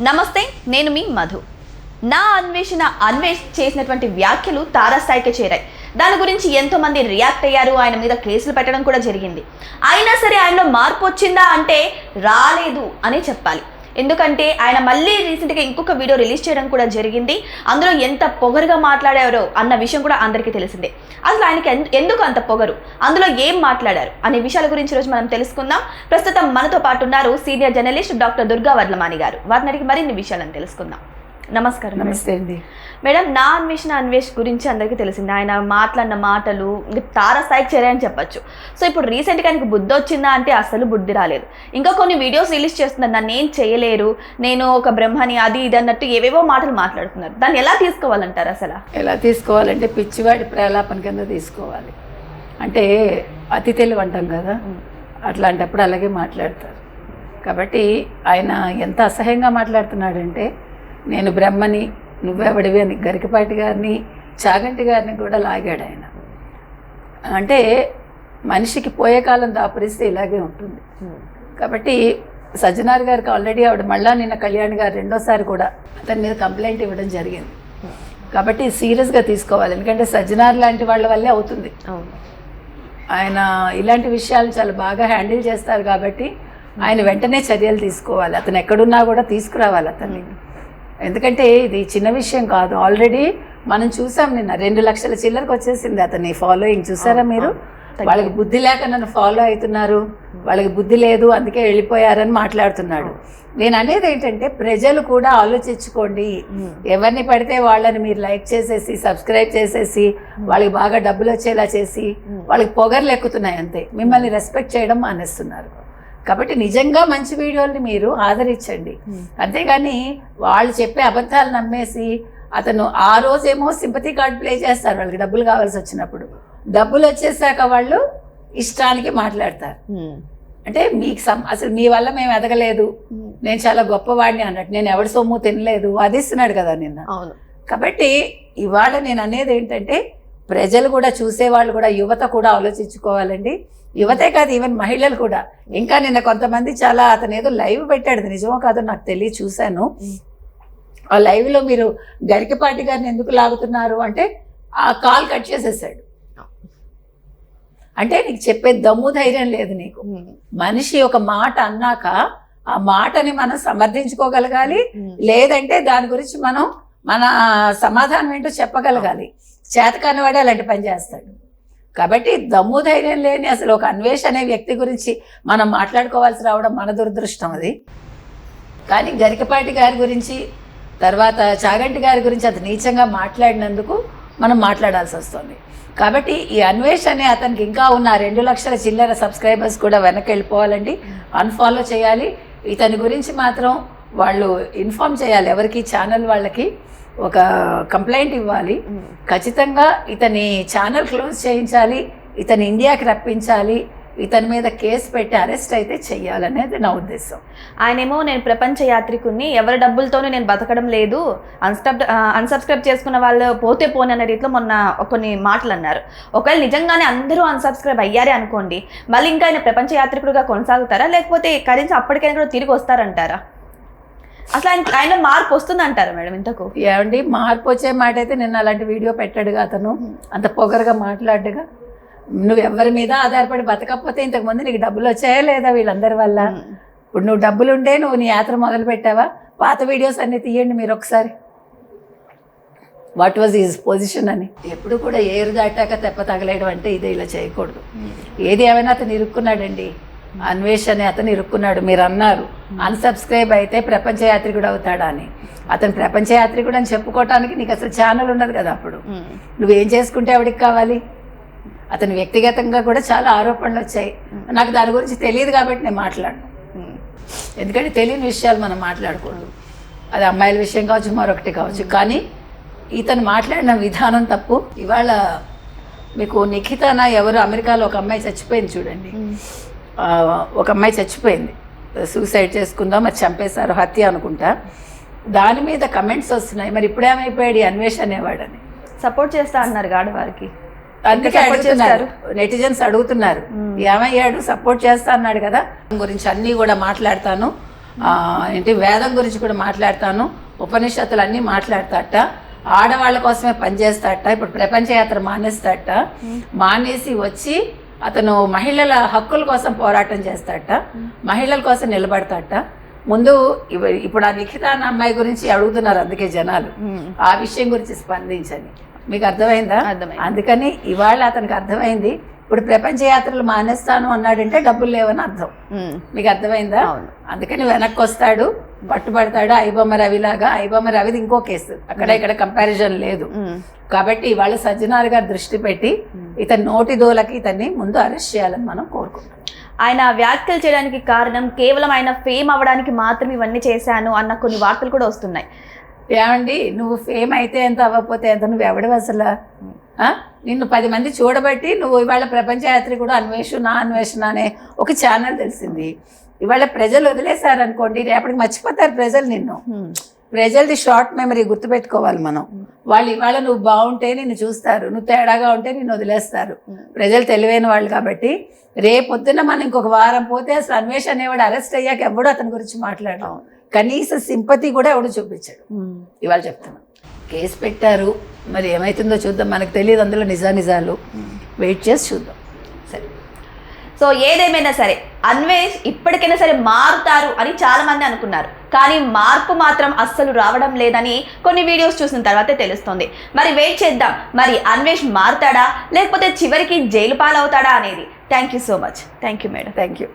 నమస్తే, నేను మీ మధు. నా అన్వేష్ చేసినటువంటి వ్యాఖ్యలు తారాస్థాయికి చేరాయి. దాని గురించి ఎంతో మంది రియాక్ట్ అయ్యారు. ఆయన మీద కేసులు పెట్టడం కూడా జరిగింది. అయినా సరే ఆయనలో మార్పు వచ్చిందా అంటే రాలేదు అని చెప్పాలి. ఎందుకంటే ఆయన మళ్ళీ రీసెంట్గా ఇంకొక వీడియో రిలీజ్ చేయడం కూడా జరిగింది. అందులో ఎంత పొగరుగా మాట్లాడారో అన్న విషయం కూడా అందరికీ తెలిసిందే. అసలు ఆయనకి ఎందుకు అంత పొగరు, అందులో ఏం మాట్లాడారు అనే విషయాల గురించి ఈరోజు మనం తెలుసుకుందాం. ప్రస్తుతం మనతో పాటు ఉన్నారు సీనియర్ జర్నలిస్ట్ డాక్టర్ దుర్గా వర్లమాని గారు. వారిని అడిగి మరిన్ని విషయాలను తెలుసుకుందాం. నమస్కారం. నమస్తే అండి మేడం. నా అన్వేష్ గురించి అందరికీ తెలిసింది. ఆయన మాట్లాడిన మాటలు తారాస్థాయికి చేరాయని చెప్పొచ్చు. సో ఇప్పుడు రీసెంట్గా ఆయనకు బుద్ధి వచ్చిందా అంటే అసలు బుద్ధి రాలేదు. ఇంకా కొన్ని వీడియోస్ రిలీజ్ చేస్తున్నారు, నన్ను ఏం చేయలేరు, నేను ఒక బ్రహ్మని, అది ఇది అన్నట్టు ఏవేవో మాటలు మాట్లాడుతున్నారు. దాన్ని ఎలా తీసుకోవాలంటారు? అసలు ఎలా తీసుకోవాలంటే పిచ్చివాడి ప్రలాపన కింద తీసుకోవాలి. అంటే అతి తెలివి అంటాం కదా, అట్లాంటప్పుడు అలాగే మాట్లాడతారు. కాబట్టి ఆయన ఎంత అసహ్యంగా మాట్లాడుతున్నాడంటే, నేను బ్రహ్మని, నువ్వెవడివి అని గరికపాటి గారిని, చాగంటి గారిని కూడా లాగాడు ఆయన. అంటే మనిషికి పోయే కాలం దాపురిస్తే ఇలాగే ఉంటుంది. కాబట్టి సజ్జనార్ గారికి ఆల్రెడీ ఆవిడ మళ్ళా నిన్న కళ్యాణ్ గారు రెండోసారి కూడా అతని మీద కంప్లైంట్ ఇవ్వడం జరిగింది. కాబట్టి సీరియస్గా తీసుకోవాలి. ఎందుకంటే సజ్జనార్ లాంటి వాళ్ళ వల్లే అవుతుంది. ఆయన ఇలాంటి విషయాలు చాలా బాగా హ్యాండిల్ చేస్తారు. కాబట్టి ఆయన వెంటనే చర్యలు తీసుకోవాలి. అతను ఎక్కడున్నా కూడా తీసుకురావాలి అతన్ని. ఎందుకంటే ఇది చిన్న విషయం కాదు. ఆల్రెడీ మనం చూసాం, నిన్న 2 లక్షల చిల్లరకు వచ్చేసింది అతని ఫాలోయింగ్. చూసారా మీరు? వాళ్ళకి బుద్ధి లేక నన్ను ఫాలో అవుతున్నారు, వాళ్ళకి బుద్ధి లేదు అందుకే వెళ్ళిపోయారని మాట్లాడుతున్నాడు. నేను అనేది ఏంటంటే, ప్రజలు కూడా ఆలోచించుకోండి. ఎవరిని పడితే వాళ్ళని మీరు లైక్ చేసేసి, సబ్స్క్రైబ్ చేసేసి, వాళ్ళకి బాగా డబ్బులు వచ్చేలా చేసి, వాళ్ళకి పొగర్లు ఎక్కుతున్నాయి అంతే. మిమ్మల్ని రెస్పెక్ట్ చేయడం మానేస్తున్నారు. కాబట్టి నిజంగా మంచి వీడియోల్ని మీరు ఆదరించండి. అంతేగాని వాళ్ళు చెప్పే అబద్ధాలు నమ్మేసి, అతను ఆ రోజేమో సింపతి కార్డ్ ప్లే చేస్తారు వాళ్ళకి డబ్బులు కావాల్సి వచ్చినప్పుడు. డబ్బులు వచ్చేసాక వాళ్ళు ఇష్టానికి మాట్లాడతారు. అంటే మీకు అసలు మీ వల్ల మేము ఎదగలేదు, నేను చాలా గొప్పవాడిని అన్నట్టు. నేను ఎవరి సొమ్ము తినలేదు వాదిస్తున్నాడు కదా నిన్న. కాబట్టి ఇవాళ నేను అనేది ఏంటంటే, ప్రజలు కూడా, చూసేవాళ్ళు కూడా, యువత కూడా ఆలోచించుకోవాలండి. యువతే కాదు, ఈవెన్ మహిళలు కూడా. ఇంకా నిన్న కొంతమంది చాలా, అతను ఏదో లైవ్ పెట్టాడు, నిజమో కాదో నాకు తెలియ, చూశాను. ఆ లైవ్లో మీరు గరికపాటి గారిని ఎందుకు లాగుతున్నారు అంటే ఆ కాల్ కట్ చేసేసాడు. అంటే నీకు చెప్పే దమ్ము ధైర్యం లేదు నీకు. మనిషి ఒక మాట అన్నాక ఆ మాటని మనం సమర్థించుకోగలగాలి, లేదంటే దాని గురించి మనం మన సమాధానం ఏంటో చెప్పగలగాలి. చేతకాని వాడే అలాంటి పని చేస్తాడు. కాబట్టి దమ్ము ధైర్యం లేని అసలు ఒక అన్వేష్ అనే వ్యక్తి గురించి మనం మాట్లాడుకోవాల్సి రావడం మన దురదృష్టం అది. కానీ గరికపాటి గారి గురించి, తర్వాత చాగంటి గారి గురించి అంత నీచంగా మాట్లాడినందుకు మనం మాట్లాడాల్సి వస్తుంది. కాబట్టి ఈ అన్వేష్ అనే అతనికి ఇంకా ఉన్న 2 లక్షల చిల్లర సబ్స్క్రైబర్స్ కూడా వెనక్కి వెళ్ళిపోవాలండి, అన్ఫాలో చేయాలి. ఇతని గురించి మాత్రం వాళ్ళు ఇన్ఫార్మ్ చేయాలి, ఎవరికి, ఛానల్ వాళ్ళకి ఒక కంప్లైంట్ ఇవ్వాలి. ఖచ్చితంగా ఇతని ఛానల్ క్లోజ్ చేయించాలి, ఇతని ఇండియాకి రప్పించాలి, ఇతని మీద కేసు పెట్టి అరెస్ట్ అయితే చెయ్యాలనేది నా ఉద్దేశం. ఆయనేమో నేను ప్రపంచ యాత్రికుని, ఎవరి డబ్బులతోనే నేను బతకడం లేదు, అన్సబ్స్క్రైబ్ చేసుకున్న వాళ్ళు పోతే పోని అనే రీతిలో మొన్న కొన్ని మాటలు అన్నారు. ఒకవేళ నిజంగానే అందరూ అన్సబ్స్క్రైబ్ అయ్యారే అనుకోండి, మళ్ళీ ఇంకా ఆయన ప్రపంచ యాత్రికుడుగా కొనసాగుతారా, లేకపోతే కనీసం అప్పటికైనా కూడా తిరిగి వస్తారంటారా? అసలు ఆయన మార్పు వస్తుందంటారా మేడం? ఇంతకు ఏమండి, మార్పు వచ్చే మాట అయితే నిన్న అలాంటి వీడియో పెట్టాడుగా అతను, అంత పొగరుగా మాట్లాడగా. నువ్వు ఎవరి మీద ఆధారపడి బతకపోతే ఇంతకుముందు నీకు డబ్బులు వచ్చాయా లేదా వీళ్ళందరి వల్ల? ఇప్పుడు నువ్వు డబ్బులు ఉంటే నువ్వు నీ యాత్ర మొదలు పెట్టావా? పాత వీడియోస్ అన్ని తీయండి మీరు ఒకసారి, వాట్ వాజ్ హిజ్ పొజిషన్ అని. ఎప్పుడు కూడా ఏరు దాటాక తెప్ప తగలేయడం అంటే ఇదే, ఇలా చేయకూడదు. ఏది ఏమైనా అతను ఇరుక్కున్నాడండి, అన్వేష్ అని అతను ఇరుక్కున్నాడు. మీరు అన్నారు అన్సబ్స్క్రైబ్ అయితే ప్రపంచ యాత్రికుడు అవుతాడా అని. అతను ప్రపంచ యాత్రికుడు అని చెప్పుకోవటానికి నీకు అసలు ఛానల్ ఉండదు కదా. అప్పుడు నువ్వేం చేసుకుంటే ఆవిడికి కావాలి? అతను వ్యక్తిగతంగా కూడా చాలా ఆరోపణలు వచ్చాయి. నాకు దాని గురించి తెలియదు కాబట్టి నేను మాట్లాడను. ఎందుకంటే తెలియని విషయాలు మనం మాట్లాడకూడదు. అది అమ్మాయిల విషయం కావచ్చు, మరొకటి కావచ్చు. కానీ ఇతను మాట్లాడిన విధానం తప్పు. ఇవాళ మీకు నిఖితానా ఎవరు, అమెరికాలో ఒక అమ్మాయి చచ్చిపోయింది చూడండి. ఒక అమ్మాయి చచ్చిపోయింది, సూసైడ్ చేసుకుందాం, మరి చంపేశారు, హత్య అనుకుంటా. దాని మీద కమెంట్స్ వస్తున్నాయి. మరి ఇప్పుడేమైపోయాడు అన్వేష్ అనేవాడని? సపోర్ట్ చేస్తా అన్నారు ఆడవారికి, అందుకే అడుగుతున్నారు, నెటిజన్స్ అడుగుతున్నారు ఏమయ్యాడు, సపోర్ట్ చేస్తా అన్నాడు కదా. గురించి అన్నీ కూడా మాట్లాడతాను. ఏంటి వేదం గురించి కూడా మాట్లాడతాను, ఉపనిషత్తులు అన్నీ మాట్లాడతాట, ఆడవాళ్ళ కోసమే పనిచేస్తాట, ఇప్పుడు ప్రపంచ యాత్ర మానేస్తాట, మానేసి వచ్చి అతను మహిళల హక్కుల కోసం పోరాటం చేస్తాట, మహిళల కోసం నిలబడతాట. ముందు ఇప్పుడు ఆ నిఖిత అన్న అమ్మాయి గురించి అడుగుతున్నారు, అందుకే జనాలు ఆ విషయం గురించి స్పందించని. మీకు అర్థమైందా? అందుకని ఇవాళ అతనికి అర్థమైంది. ఇప్పుడు ప్రపంచ యాత్రలు మానేస్తాను అన్నాడంటే డబ్బులు లేవని అర్థం. మీకు అర్థమైందా? అందుకని వెనక్కి వస్తాడు, పట్టుబడతాడు. ఐబొమ్మ రవిలాగా. ఐబొమ్మ రవిది ఇంకో కేసు, అక్కడ ఇక్కడ కంపారిజన్ లేదు. కాబట్టి ఇవాళ సజ్జనార్ గారు దృష్టి పెట్టి ఇతని నోటి దోలకి ఇతన్ని ముందు అరెస్ట్ చేయాలని మనం కోరుకుంటున్నాం. ఆయన వ్యాఖ్యలు చేయడానికి కారణం కేవలం ఆయన ఫేమ్ అవ్వడానికి మాత్రం ఇవన్నీ చేశాను అన్న కొన్ని వార్తలు కూడా వస్తున్నాయి. ఏమండి, నువ్వు ఫేమ్ అయితే ఎంత, అవ్వకపోతే ఎంత, నువ్వు ఎవడవు అసలు? నిన్ను 10 మంది చూడబట్టి నువ్వు ఇవాళ ప్రపంచ యాత్రికుడు అన్వేషణ అనే ఒక ఛానల్ తెలిసింది. ఇవాళ ప్రజలు వదిలేశారనుకోండి, రేపటికి మర్చిపోతారు ప్రజలు నిన్ను. ప్రజలది షార్ట్ మెమరీ, గుర్తుపెట్టుకోవాలి మనం. వాళ్ళు ఇవాళ నువ్వు బాగుంటే నిన్ను చూస్తారు, నువ్వు తేడాగా ఉంటే నిన్ను వదిలేస్తారు. ప్రజలు తెలివైన వాళ్ళు కాబట్టి రేపొద్దున మనం ఇంకొక వారం పోతే అసలు అన్వేషణ అనేవాడు అరెస్ట్ అయ్యాక ఎవడు అతని గురించి మాట్లాడడం, కనీస సింపతి కూడా ఎవడు చూపించాడు. ఇవాళ చెప్తున్నాం, కేసు పెట్టారు, మరి ఏమవుతుందో చూద్దాం. మనకు తెలియదు అందులో నిజాలు, వెయిట్ చేసి చూద్దాం. సరే, సో ఏదేమైనా సరే అన్వేష్ ఇప్పటికైనా సరే మారుతారు అని చాలా మంది అనుకున్నారు, కానీ మార్పు మాత్రం అస్సలు రావడం లేదని కొన్ని వీడియోస్ చూసిన తర్వాతే తెలుస్తుంది. మరి వెయిట్ చేద్దాం, మరి అన్వేష్ మారుతాడా లేకపోతే చివరికి జైలు పాలవుతాడా అనేది. Thank you so much. Thank you madam. Thank you.